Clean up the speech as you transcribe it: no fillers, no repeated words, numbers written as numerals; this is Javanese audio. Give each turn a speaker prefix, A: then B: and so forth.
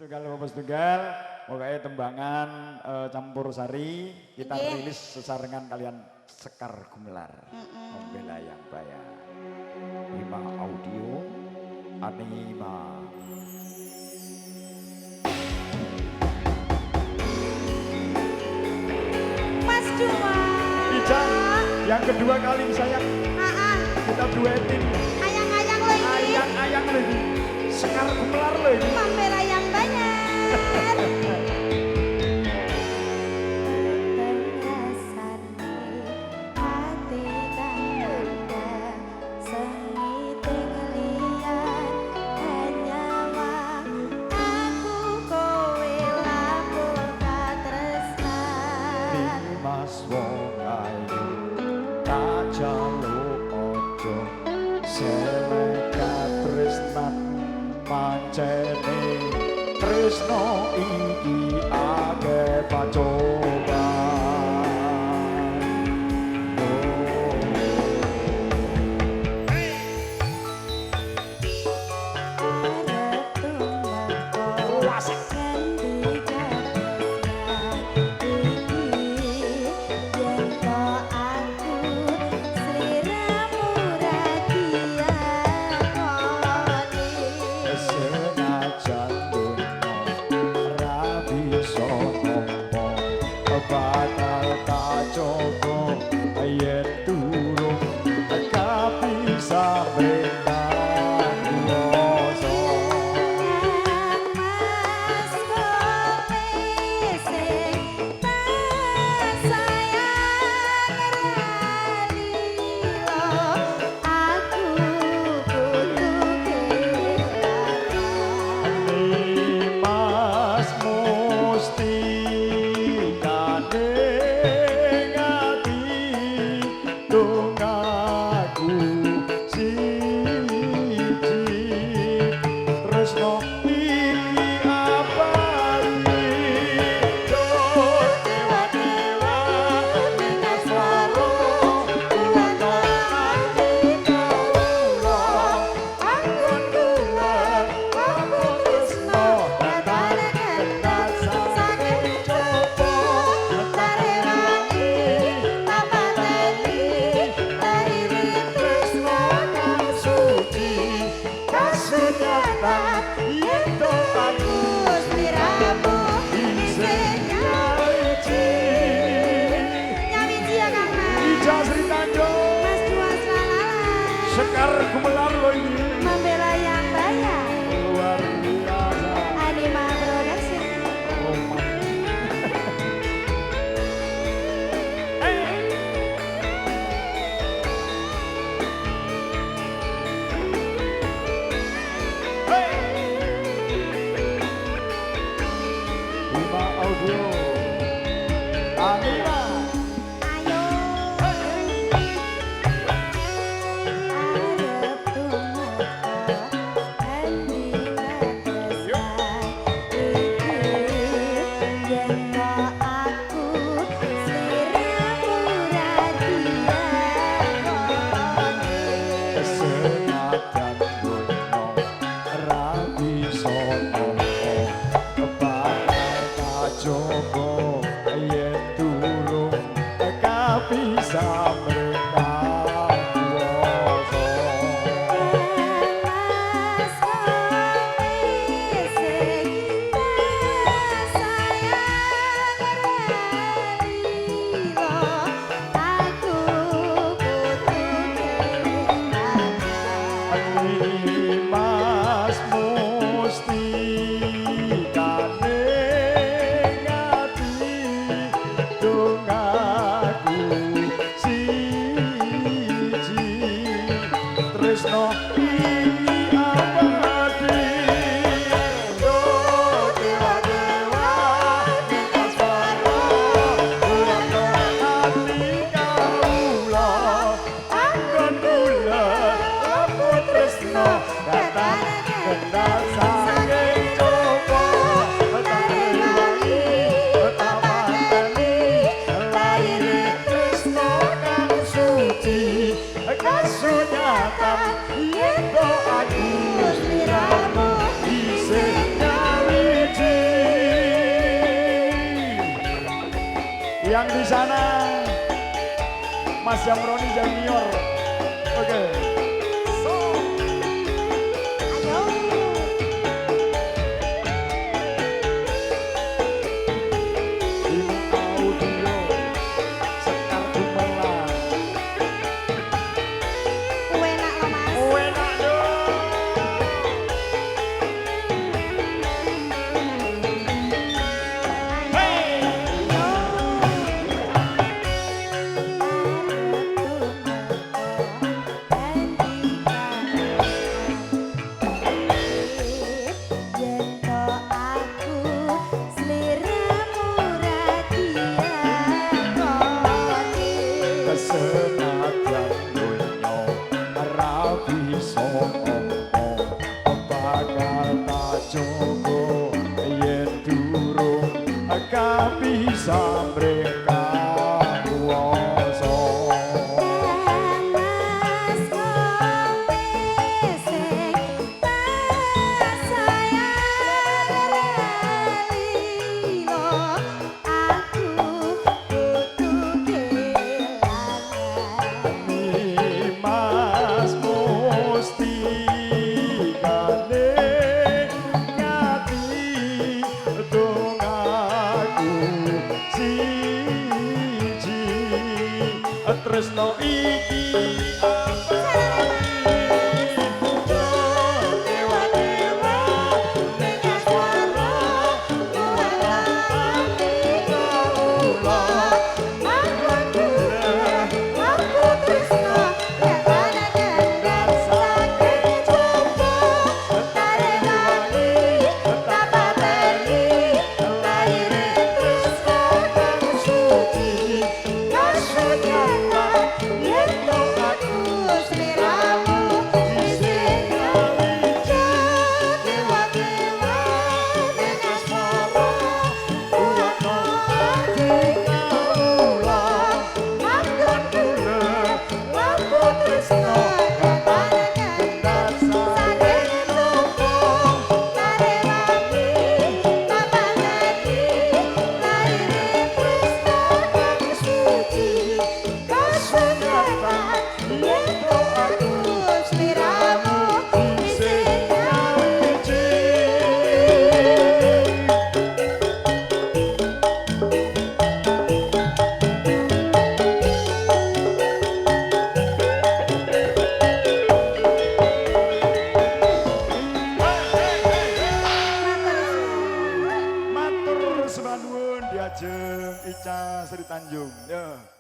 A: Tunggal, pokoknya tembangan campur sari kita rilis sesarengan kalian Sekar Gumelar Membela Yang Bayar. Lima audio Anima.
B: Mas Dua
A: Ijan, yang kedua kali sayang kita duetin.
B: Ayang-ayang lagi.
A: Ayang-ayang lagi. Sekar Gumelar lagi.
B: Membela Yang Bayar.
A: Mas wong ayu tak jaluk ojo seleka tresnan pancene tresno iki age pacoba bakal kacoba yen durung kabisa bentang kuwasa
B: Mas kowe sing tak sayang ralilo aku kudu kehilangan
A: Mas Musti Sekar Gumelar lo ini
B: Membela Yang Bayar
A: luar biasa.
B: Anima Production.
A: Lima audio Anima. Joko yen durung kabisa merentang kuwasa
B: Mas kowe sing tak sayang ralilo aku kudu kehilangan
A: Mas Musti kane ngati yang di sana Mas Jamroni Junior. Oke. So.
B: Ayo.
A: Ini audio Sekar Gumelang.
B: Enak loh Mas.
A: Enak dong. Hey. Senajan dunya ora bisa ngomong bakal tak jogo yen durung kabisa mereka kuwasa. Tresno iki Diajeng Ica Sri Tanjung ya.